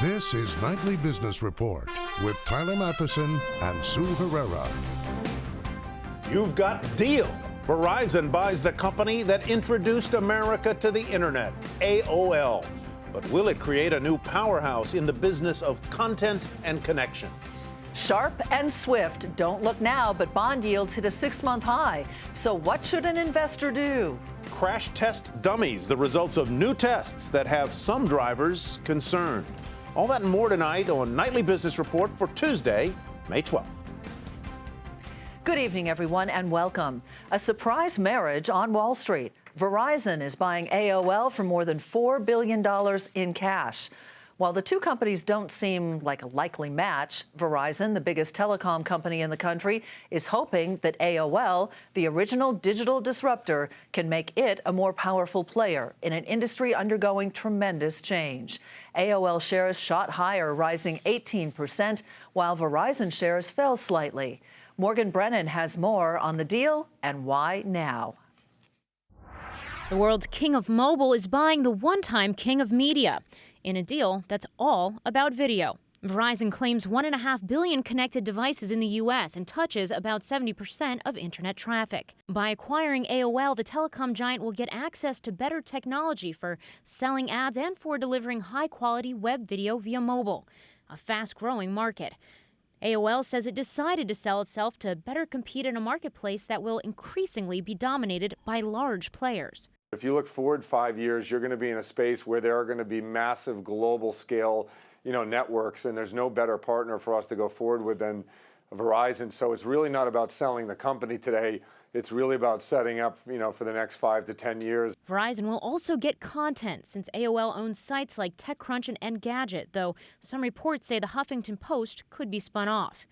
This is Nightly Business Report with Tyler Matheson and Sue Herrera. You've got deal. Verizon buys the company that introduced America to the internet, AOL. But will it create a new powerhouse in the business of content and connections? Sharp and swift. Don't look now, but bond yields hit a 6-month high. So what should an investor do? Crash test dummies, the results of new tests that have some drivers concerned. All that and more tonight on Nightly Business Report for Tuesday, May 12th. Good evening, everyone, and welcome. A surprise marriage on Wall Street. Verizon is buying AOL for more than $4 billion in cash. While the two companies don't seem like a likely match, Verizon, the biggest telecom company in the country, is hoping that AOL, the original digital disruptor, can make it a more powerful player in an industry undergoing tremendous change. AOL shares shot higher, rising 18%, while Verizon shares fell slightly. Morgan Brennan has more on the deal and why now. The world's king of mobile is buying the one-time king of media in a deal that's all about video. Verizon claims 1.5 billion connected devices in the U.S. and touches about 70% of internet traffic. By acquiring AOL, the telecom giant will get access to better technology for selling ads and for delivering high-quality web video via mobile, a fast-growing market. AOL says it decided to sell itself to better compete in a marketplace that will increasingly be dominated by large players. If you look forward 5 years, you're going to be in a space where there are going to be massive global scale, networks, and there's no better partner for us to go forward with than Verizon. So it's really not about selling the company today. It's really about setting up, for the next 5 to 10 years. Verizon will also get content since AOL owns sites like TechCrunch and Engadget, though some reports say the Huffington Post could be spun off.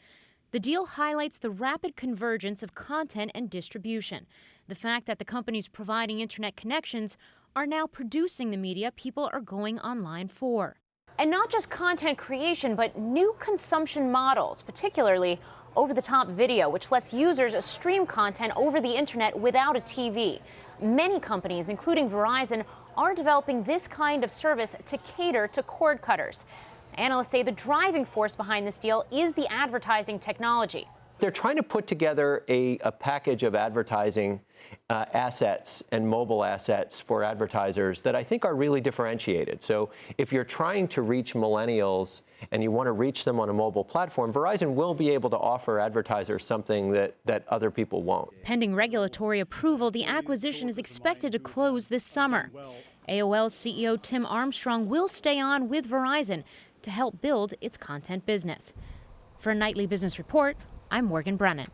The deal highlights the rapid convergence of content and distribution. The fact that the companies providing internet connections are now producing the media people are going online for. And not just content creation, but new consumption models, particularly over-the-top video, which lets users stream content over the internet without a TV. Many companies, including Verizon, are developing this kind of service to cater to cord cutters. Analysts say the driving force behind this deal is the advertising technology. They're trying to put together a package of advertising assets and mobile assets for advertisers that I think are really differentiated. So if you're trying to reach millennials and you want to reach them on a mobile platform, Verizon will be able to offer advertisers something that other people won't. Pending regulatory approval, the acquisition is expected to close this summer. AOL's CEO Tim Armstrong will stay on with Verizon to help build its content business. For a Nightly Business Report, I'm Morgan Brennan.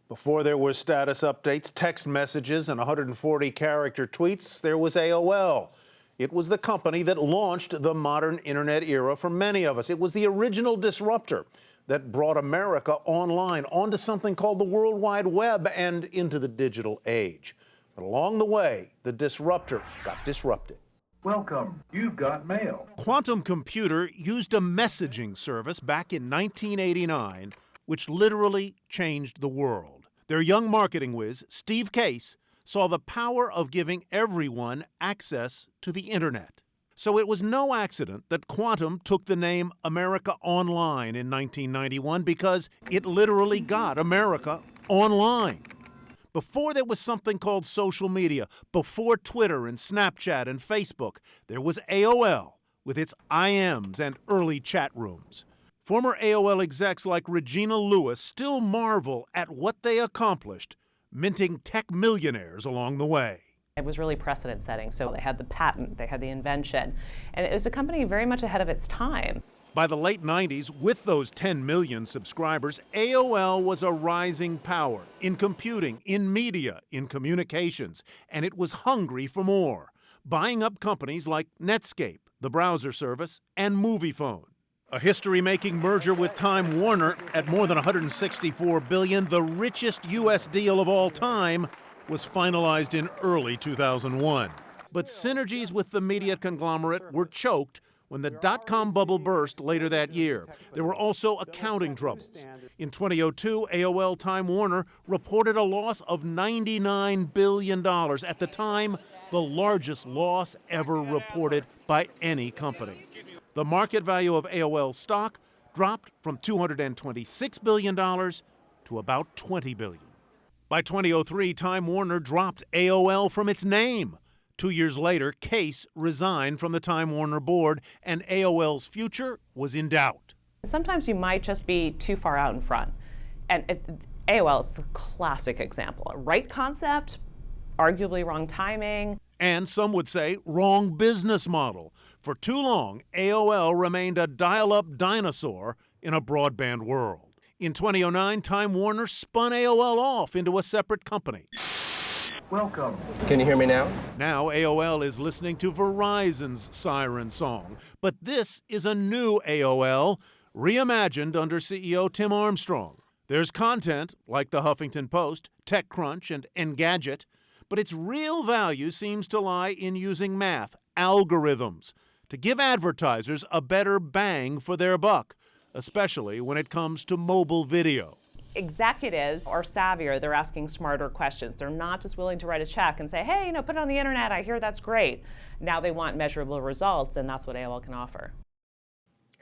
Before there were status updates, text messages, and 140-character tweets, there was AOL. It was the company that launched the modern internet era for many of us. It was the original disruptor that brought America online, onto something called the World Wide Web and into the digital age. But along the way, the disruptor got disrupted. Welcome, you've got mail. Quantum Computer used a messaging service back in 1989, which literally changed the world. Their young marketing whiz, Steve Case, saw the power of giving everyone access to the internet. So it was no accident that Quantum took the name America Online in 1991 because it literally got America online. Before there was something called social media, before Twitter and Snapchat and Facebook, there was AOL with its IMs and early chat rooms. Former AOL execs like Regina Lewis still marvel at what they accomplished, minting tech millionaires along the way. It was really precedent setting. So they had the patent, they had the invention, and it was a company very much ahead of its time. By the late 90s, with those 10 million subscribers, AOL was a rising power in computing, in media, in communications, and it was hungry for more, buying up companies like Netscape, the browser service, and Moviefone. A history-making merger with Time Warner at more than $164 billion, the richest U.S. deal of all time, was finalized in early 2001. But synergies with the media conglomerate were choked when the dot-com bubble burst later that year. There were also accounting troubles. In 2002, AOL Time Warner reported a loss of $99 billion. At the time, the largest loss ever reported by any company. The market value of AOL stock dropped from $226 billion to about $20 billion. By 2003, Time Warner dropped AOL from its name. 2 years later, Case resigned from the Time Warner board, and AOL's future was in doubt. Sometimes you might just be too far out in front. And AOL is the classic example. Right concept, arguably wrong timing. And some would say wrong business model. For too long, AOL remained a dial-up dinosaur in a broadband world. In 2009, Time Warner spun AOL off into a separate company. Welcome. Can you hear me now? Now AOL is listening to Verizon's siren song. But this is a new AOL, reimagined under CEO Tim Armstrong. There's content like the Huffington Post, TechCrunch, and Engadget, but its real value seems to lie in using math, algorithms, to give advertisers a better bang for their buck, especially when it comes to mobile video. Executives are savvier. They're asking smarter questions. They're not just willing to write a check and say, hey, put it on the internet. I hear that's great. Now they want measurable results, and that's what AOL can offer.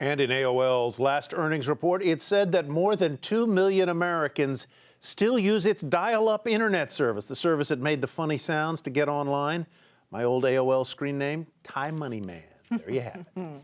And in AOL's last earnings report, it said that more than 2 million Americans still use its dial-up internet service, the service that made the funny sounds to get online. My old AOL screen name, Time Money Man. There you have it.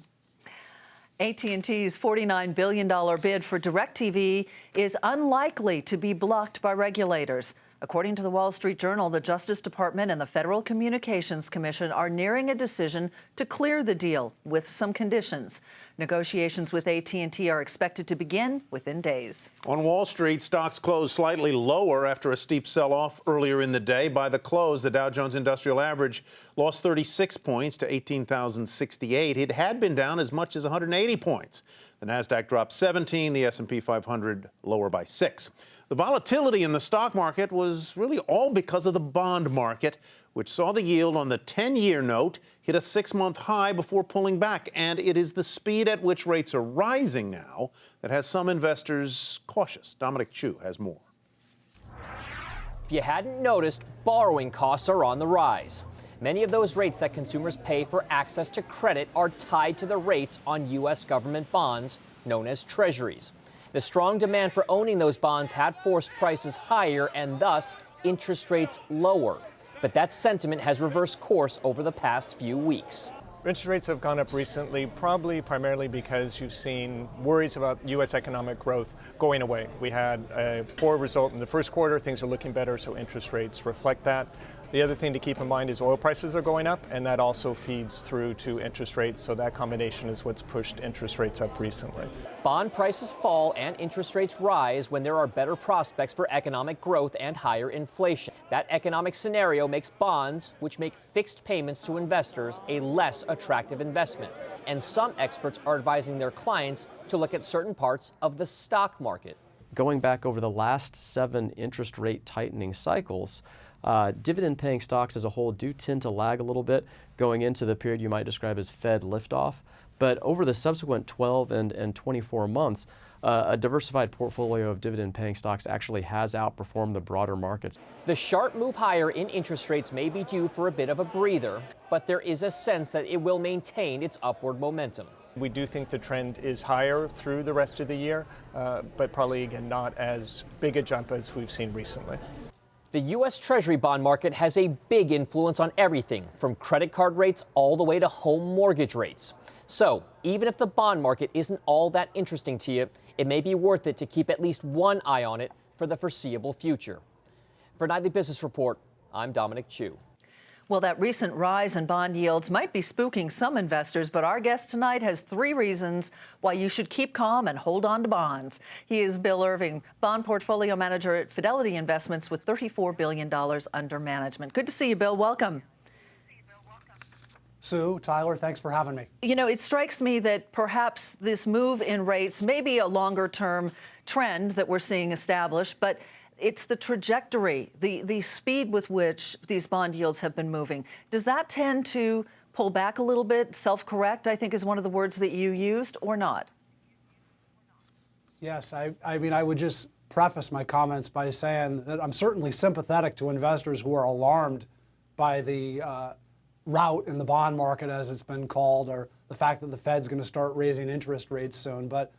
AT&T's $49 billion bid for DirecTV is unlikely to be blocked by regulators. According to the Wall Street Journal, the Justice Department and the Federal Communications Commission are nearing a decision to clear the deal with some conditions. Negotiations with AT&T are expected to begin within days. On Wall Street, stocks closed slightly lower after a steep sell-off earlier in the day. By the close, the Dow Jones Industrial Average lost 36 points to 18,068. It had been down as much as 180 points. The Nasdaq dropped 17, the S&P 500 lower by 6. The volatility in the stock market was really all because of the bond market, which saw the yield on the 10-year note hit a 6-month high before pulling back. And it is the speed at which rates are rising now that has some investors cautious. Dominic Chu has more. If you hadn't noticed, borrowing costs are on the rise. Many of those rates that consumers pay for access to credit are tied to the rates on U.S. government bonds, known as treasuries. The strong demand for owning those bonds had forced prices higher and thus interest rates lower. But that sentiment has reversed course over the past few weeks. Interest rates have gone up recently, probably primarily because you've seen worries about U.S. economic growth going away. We had a poor result in the first quarter. Things are looking better, so interest rates reflect that. The other thing to keep in mind is oil prices are going up, and that also feeds through to interest rates, so that combination is what's pushed interest rates up recently. Bond prices fall and interest rates rise when there are better prospects for economic growth and higher inflation. That economic scenario makes bonds, which make fixed payments to investors, a less attractive investment. And some experts are advising their clients to look at certain parts of the stock market. Going back over the last 7 interest rate tightening cycles, dividend-paying stocks as a whole do tend to lag a little bit going into the period you might describe as Fed liftoff. But over the subsequent 12 and 24 months, a diversified portfolio of dividend-paying stocks actually has outperformed the broader markets. The sharp move higher in interest rates may be due for a bit of a breather, but there is a sense that it will maintain its upward momentum. We do think the trend is higher through the rest of the year, but probably, again, not as big a jump as we've seen recently. The U.S. Treasury bond market has a big influence on everything, from credit card rates all the way to home mortgage rates. So, even if the bond market isn't all that interesting to you, it may be worth it to keep at least one eye on it for the foreseeable future. For Nightly Business Report, I'm Dominic Chu. Well, that recent rise in bond yields might be spooking some investors, but our guest tonight has 3 reasons why you should keep calm and hold on to bonds. He is Bill Irving, bond portfolio manager at Fidelity Investments with $34 billion under management. Good to see you, Bill. Welcome. Sue, Tyler, thanks for having me. You know, it strikes me that perhaps this move in rates may be a longer-term trend that we're seeing established, but it's the trajectory, the speed with which these bond yields have been moving. Does that tend to pull back a little bit? Self-correct, I think, is one of the words that you used, or not? Yes, I mean, I would just preface my comments by saying that I'm certainly sympathetic to investors who are alarmed by the rout in the bond market, as it's been called, or the fact that the Fed's going to start raising interest rates soon. But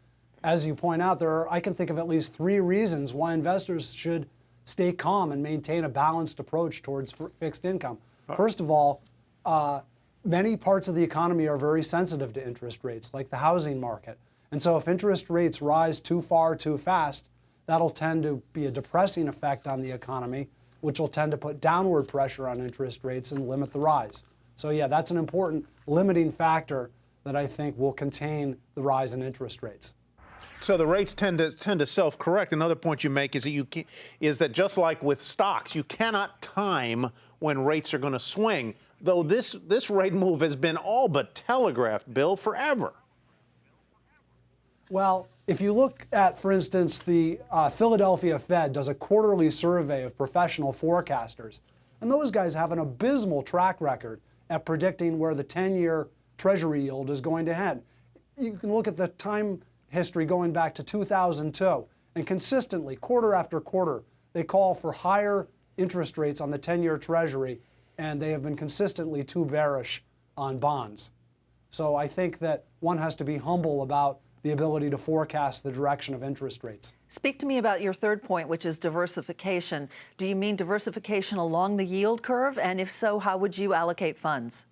as you point out, I can think of at least 3 reasons why investors should stay calm and maintain a balanced approach towards fixed income. First of all, many parts of the economy are very sensitive to interest rates, like the housing market. And so if interest rates rise too far too fast, that'll tend to be a depressing effect on the economy, which will tend to put downward pressure on interest rates and limit the rise. So yeah, that's an important limiting factor that I think will contain the rise in interest rates. So the rates tend to self-correct. Another point you make is that just like with stocks, you cannot time when rates are going to swing. Though this rate move has been all but telegraphed, Bill, forever. Well, if you look at, for instance, the Philadelphia Fed does a quarterly survey of professional forecasters, and those guys have an abysmal track record at predicting where the 10-year Treasury yield is going to head. You can look at the time history going back to 2002, and consistently, quarter after quarter, they call for higher interest rates on the 10-year Treasury, and they have been consistently too bearish on bonds. So I think that one has to be humble about the ability to forecast the direction of interest rates. Speak to me about your third point, which is diversification. Do you mean diversification along the yield curve? And if so, how would you allocate funds?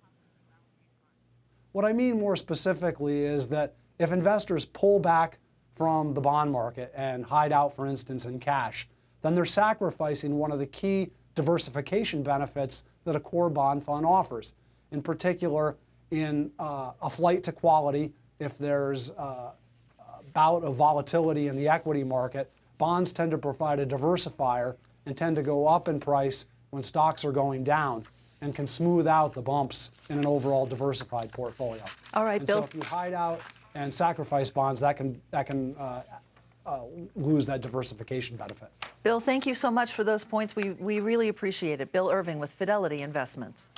What I mean more specifically is that if investors pull back from the bond market and hide out, for instance, in cash, then they're sacrificing one of the key diversification benefits that a core bond fund offers. In particular, in a flight to quality, if there's a bout of volatility in the equity market, bonds tend to provide a diversifier and tend to go up in price when stocks are going down and can smooth out the bumps in an overall diversified portfolio. All right, and Bill. So if you hide out and sacrifice bonds, that can lose that diversification benefit. Bill, thank you so much for those points. We really appreciate it. Bill Irving with Fidelity Investments.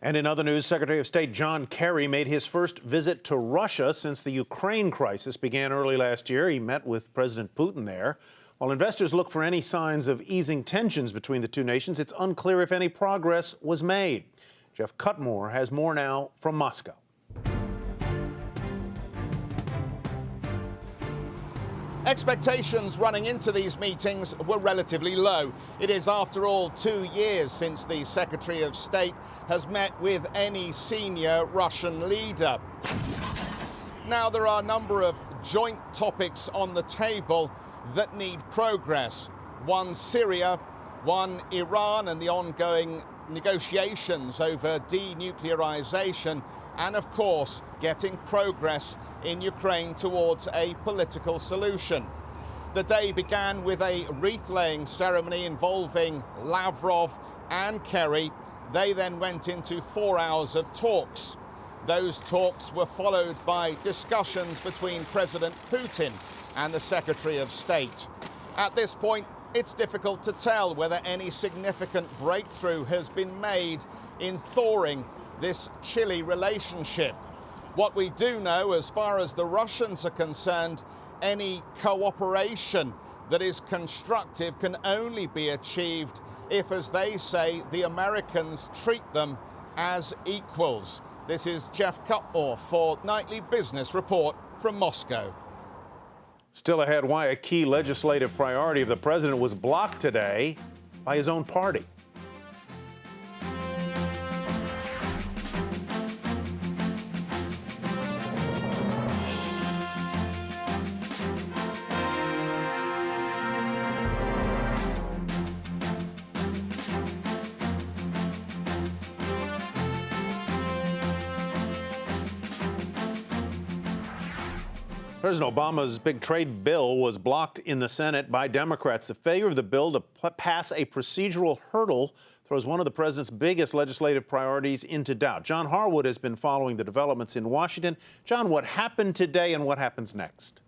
And in other news, Secretary of State John Kerry made his first visit to Russia since the Ukraine crisis began early last year. He met with President Putin there. While investors look for any signs of easing tensions between the two nations, it's unclear if any progress was made. Jeff Cutmore has more now from Moscow. Expectations running into these meetings were relatively low. It is, after all, 2 years since the Secretary of State has met with any senior Russian leader. Now, there are a number of joint topics on the table that need progress. One Syria, one Iran and the ongoing negotiations over denuclearization, and of course, getting progress in Ukraine towards a political solution. The day began with a wreath-laying ceremony involving Lavrov and Kerry. They then went into 4 hours of talks. Those talks were followed by discussions between President Putin and the Secretary of State. At this point, it's difficult to tell whether any significant breakthrough has been made in thawing this chilly relationship. What we do know, as far as the Russians are concerned, any cooperation that is constructive can only be achieved if, as they say, the Americans treat them as equals. This is Jeff Cutmore for Nightly Business Report from Moscow. Still ahead, why a key legislative priority of the president was blocked today by his own party. President Obama's big trade bill was blocked in the Senate by Democrats. The failure of the bill to pass a procedural hurdle throws one of the president's biggest legislative priorities into doubt. John Harwood has been following the developments in Washington. John, what happened today and what happens next?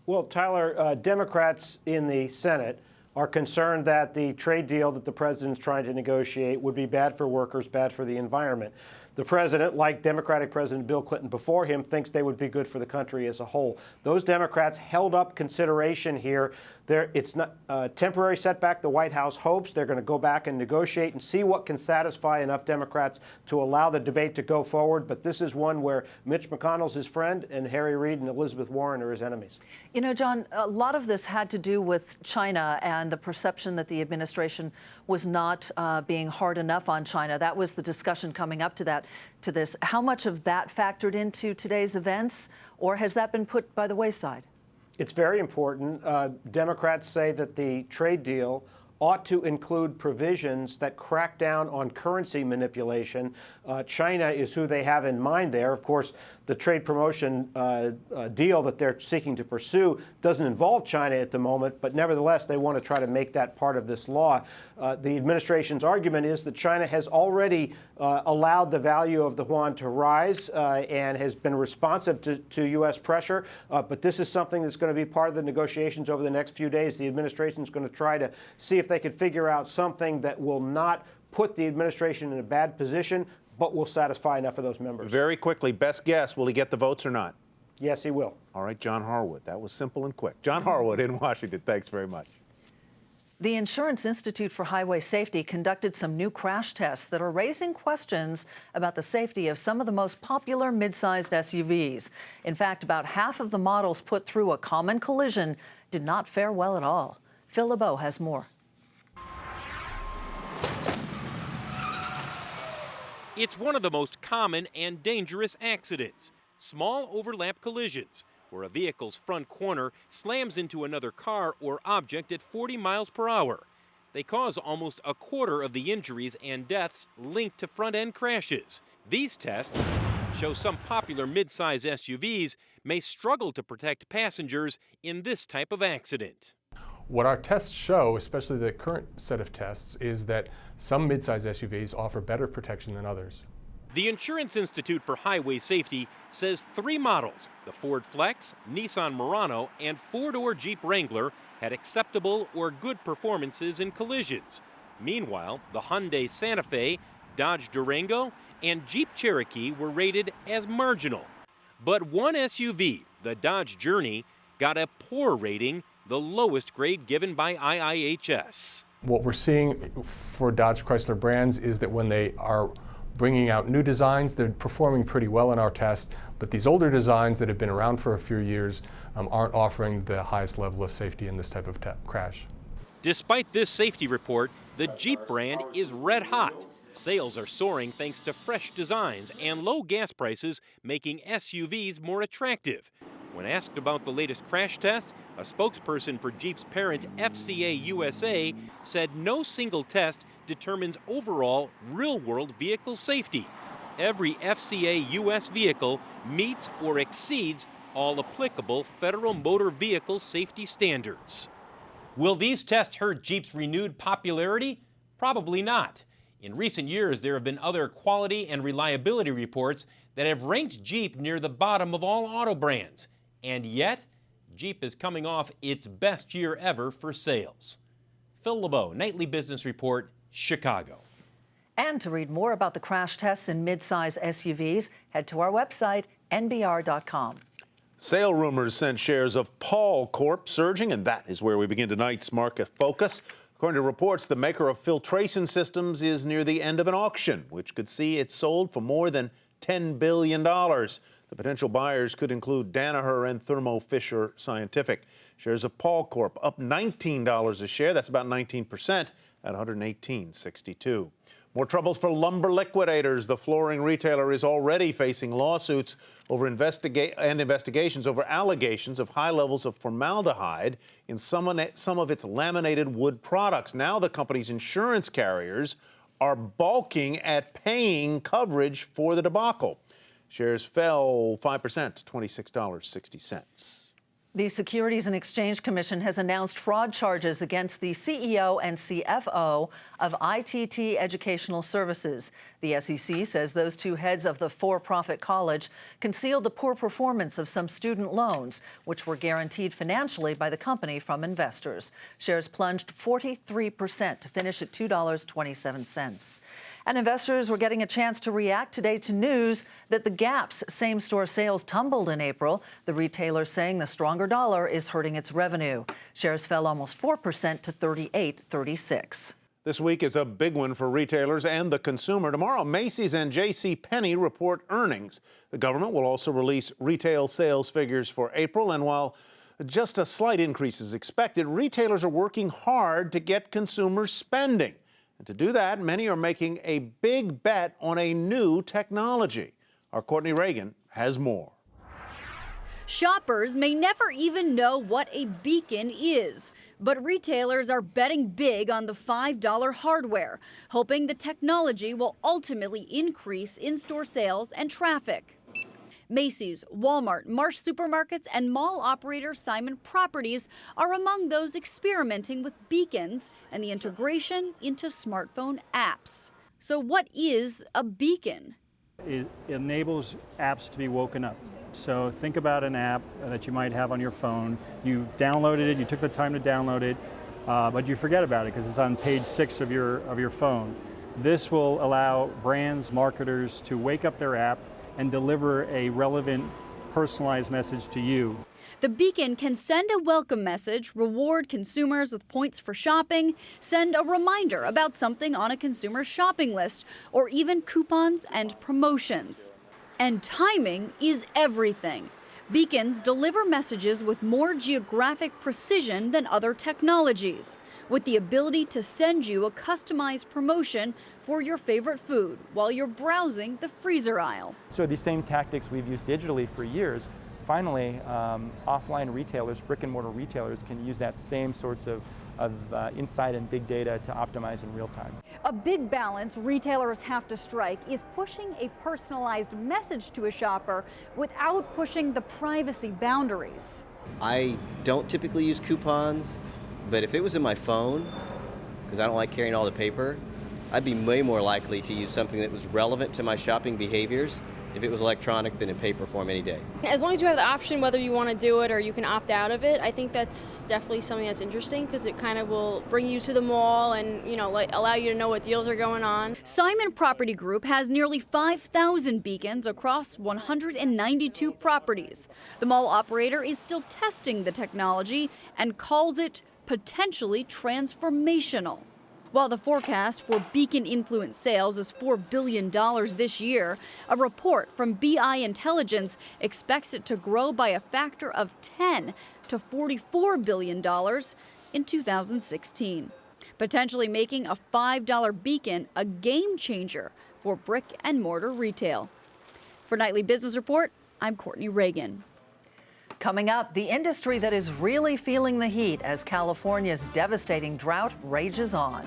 Well, Tyler, Democrats in the Senate are concerned that the trade deal that the president's trying to negotiate would be bad for workers, bad for the environment. The president, like Democratic President Bill Clinton before him, thinks they would be good for the country as a whole. Those Democrats held up consideration here. It's not a temporary setback. The White House hopes they're going to go back and negotiate and see what can satisfy enough Democrats to allow the debate to go forward. But this is one where Mitch McConnell's his friend and Harry Reid and Elizabeth Warren are his enemies. You know, John, a lot of this had to do with China and the perception that the administration was not being hard enough on China. That was the discussion coming up to this. How much of that factored into today's events, or has that been put by the wayside? It's very important. Democrats say that the trade deal ought to include provisions that crack down on currency manipulation. China is who they have in mind there. Of course, the trade promotion deal that they're seeking to pursue doesn't involve China at the moment, but nevertheless, they want to try to make that part of this law. The administration's argument is that China has already allowed the value of the yuan to rise and has been responsive to U.S. pressure, but this is something that's going to be part of the negotiations over the next few days. The administration is going to try to see if they can figure out something that will not put the administration in a bad position, but will satisfy enough of those members. Very quickly, best guess, will he get the votes or not? Yes, he will. All right, John Harwood. That was simple and quick. John Harwood in Washington. Thanks very much. The Insurance Institute for Highway Safety conducted some new crash tests that are raising questions about the safety of some of the most popular mid-sized SUVs. In fact, about half of the models put through a common collision did not fare well at all. Phil LeBeau has more. It's one of the most common and dangerous accidents, small overlap collisions, where a vehicle's front corner slams into another car or object at 40 miles per hour. They cause almost a quarter of the injuries and deaths linked to front-end crashes. These tests show some popular mid-size SUVs may struggle to protect passengers in this type of accident. What our tests show, especially the current set of tests, is that some mid-size SUVs offer better protection than others. The Insurance Institute for Highway Safety says 3 models, the Ford Flex, Nissan Murano, and 4-door Jeep Wrangler, had acceptable or good performances in collisions. Meanwhile, the Hyundai Santa Fe, Dodge Durango, and Jeep Cherokee were rated as marginal. But one SUV, the Dodge Journey, got a poor rating, the lowest grade given by IIHS. What we're seeing for Dodge Chrysler brands is that when they are bringing out new designs, they're performing pretty well in our test, but these older designs that have been around for a few years aren't offering the highest level of safety in this type of crash. Despite this safety report, the Jeep brand is red hot. Sales are soaring thanks to fresh designs and low gas prices, making SUVs more attractive. When asked about the latest crash test, a spokesperson for Jeep's parent FCA USA said no single test determines overall real-world vehicle safety. Every FCA US vehicle meets or exceeds all applicable federal motor vehicle safety standards. Will these tests hurt Jeep's renewed popularity? Probably not. In recent years, there have been other quality and reliability reports that have ranked Jeep near the bottom of all auto brands. And yet, Jeep is coming off its best year ever for sales. Phil LeBeau, Nightly Business Report, Chicago. And to read more about the crash tests in mid-size SUVs, head to our website, nbr.com. Sale rumors sent shares of Paul Corp surging, and that is where we begin tonight's market focus. According to reports, the maker of filtration systems is near the end of an auction, which could see it sold for more than $10 billion. The potential buyers could include Danaher and Thermo Fisher Scientific. Shares of Paul Corp up $19 a share. That's about 19% at $118.62. More troubles for lumber liquidators. The flooring retailer is already facing lawsuits over investigations over allegations of high levels of formaldehyde in some of its laminated wood products. Now the company's insurance carriers are balking at paying coverage for the debacle. Shares fell 5% to $26.60. The Securities and Exchange Commission has announced fraud charges against the CEO and CFO of ITT Educational Services. The SEC says those two heads of the for-profit college concealed the poor performance of some student loans, which were guaranteed financially by the company from investors. Shares plunged 43% to finish at $2.27. And investors were getting a chance to react today to news that the Gap's same-store sales tumbled in April. The retailer saying the stronger dollar is hurting its revenue. Shares fell almost 4% to $38.36. This week is a big one for retailers and the consumer. Tomorrow, Macy's and J.C. report earnings. The government will also release retail sales figures for April, and while just a slight increase is expected, retailers are working hard to get consumers spending. And to do that, many are making a big bet on a new technology. Our Courtney Reagan has more. Shoppers may never even know what a beacon is, but retailers are betting big on the $5 hardware, hoping the technology will ultimately increase in-store sales and traffic. Macy's, Walmart, Marsh Supermarkets, and mall operator Simon Properties are among those experimenting with beacons and the integration into smartphone apps. So what is a beacon? It enables apps to be woken up. So think about an app that you might have on your phone. You've downloaded it, you took the time to download it, but you forget about it because it's on page 6 of your phone. This will allow brands, marketers to wake up their app and deliver a relevant, personalized message to you. The beacon can send a welcome message, reward consumers with points for shopping, send a reminder about something on a consumer's shopping list, or even coupons and promotions. And timing is everything. Beacons deliver messages with more geographic precision than other technologies, with the ability to send you a customized promotion for your favorite food while you're browsing the freezer aisle. So these same tactics we've used digitally for years, finally, offline retailers, brick and mortar retailers can use that same sorts of insight and big data to optimize in real time. A big balance retailers have to strike is pushing a personalized message to a shopper without pushing the privacy boundaries. I don't typically use coupons, but if it was in my phone, because I don't like carrying all the paper, I'd be way more likely to use something that was relevant to my shopping behaviors if it was electronic than in paper form any day. As long as you have the option whether you want to do it or you can opt out of it, I think that's definitely something that's interesting because it kind of will bring you to the mall and, allow you to know what deals are going on. Simon Property Group has nearly 5,000 beacons across 192 properties. The mall operator is still testing the technology and calls it potentially transformational. While the forecast for beacon-influenced sales is $4 billion this year, a report from BI Intelligence expects it to grow by a factor of 10 to $44 billion in 2016, potentially making a $5 beacon a game changer for brick and mortar retail. For Nightly Business Report, I'm Courtney Reagan. Coming up, the industry that is really feeling the heat as California's devastating drought rages on.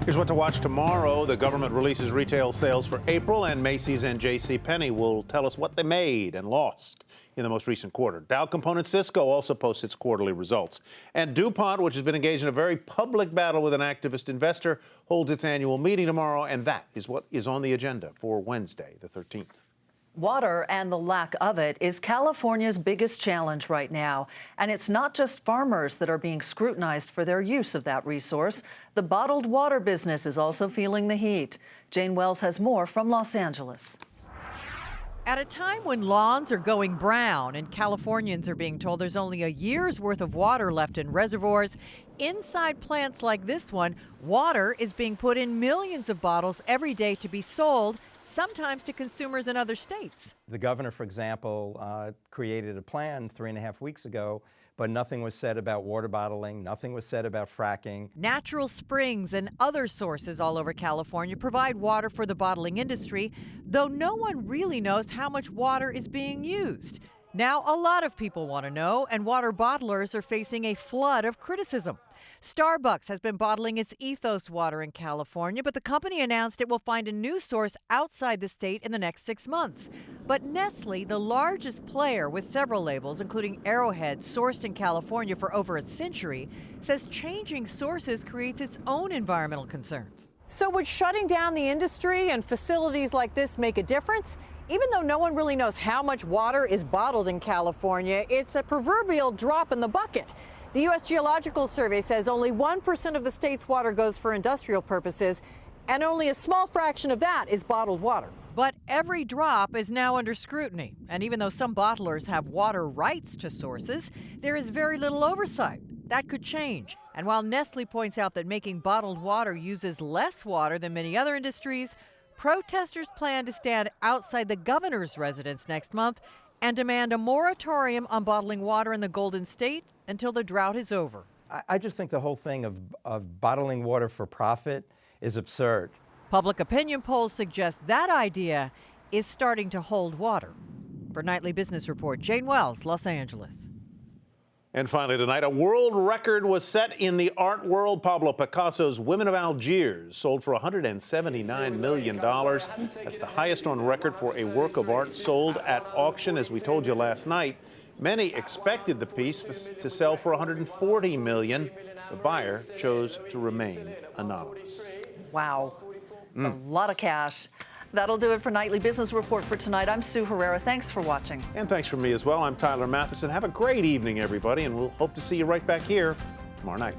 Here's what to watch tomorrow. The government releases retail sales for April, and Macy's and J.C. will tell us what they made and lost in the most recent quarter. Dow component Cisco also posts its quarterly results. And DuPont, which has been engaged in a very public battle with an activist investor, holds its annual meeting tomorrow, and that is what is on the agenda for Wednesday, the 13th. Water and the lack of it is California's biggest challenge right now. And it's not just farmers that are being scrutinized for their use of that resource. The bottled water business is also feeling the heat. Jane Wells has more from Los Angeles. At a time when lawns are going brown and Californians are being told there's only a year's worth of water left in reservoirs, inside plants like this one, water is being put in millions of bottles every day to be sold, sometimes to consumers in other states. The governor, for example, created a plan 3.5 weeks ago, but nothing was said about water bottling, nothing was said about fracking. Natural springs and other sources all over California provide water for the bottling industry, though no one really knows how much water is being used. Now, a lot of people want to know, and water bottlers are facing a flood of criticism. Starbucks has been bottling its Ethos water in California, but the company announced it will find a new source outside the state in the next 6 months. But Nestle, the largest player with several labels, including Arrowhead, sourced in California for over a century, says changing sources creates its own environmental concerns. So would shutting down the industry and facilities like this make a difference? Even though no one really knows how much water is bottled in California, it's a proverbial drop in the bucket. The U.S. Geological Survey says only 1% of the state's water goes for industrial purposes, and only a small fraction of that is bottled water. But every drop is now under scrutiny. And even though some bottlers have water rights to sources, there is very little oversight. That could change. And while Nestle points out that making bottled water uses less water than many other industries, protesters plan to stand outside the governor's residence next month and demand a moratorium on bottling water in the Golden State until the drought is over. I just think the whole thing of bottling water for profit is absurd. Public opinion polls suggest that idea is starting to hold water. For Nightly Business Report, Jane Wells, Los Angeles. And finally tonight, a world record was set in the art world. Pablo Picasso's Women of Algiers sold for $179 million. That's the highest on record for a work of art sold at auction. As we told you last night, many expected the piece to sell for $140 million. The buyer chose to remain anonymous. Wow. That's a lot of cash. That'll do it for Nightly Business Report for tonight. I'm Sue Herrera. Thanks for watching. And thanks from me as well. I'm Tyler Matheson. Have a great evening, everybody, and we'll hope to see you right back here tomorrow night.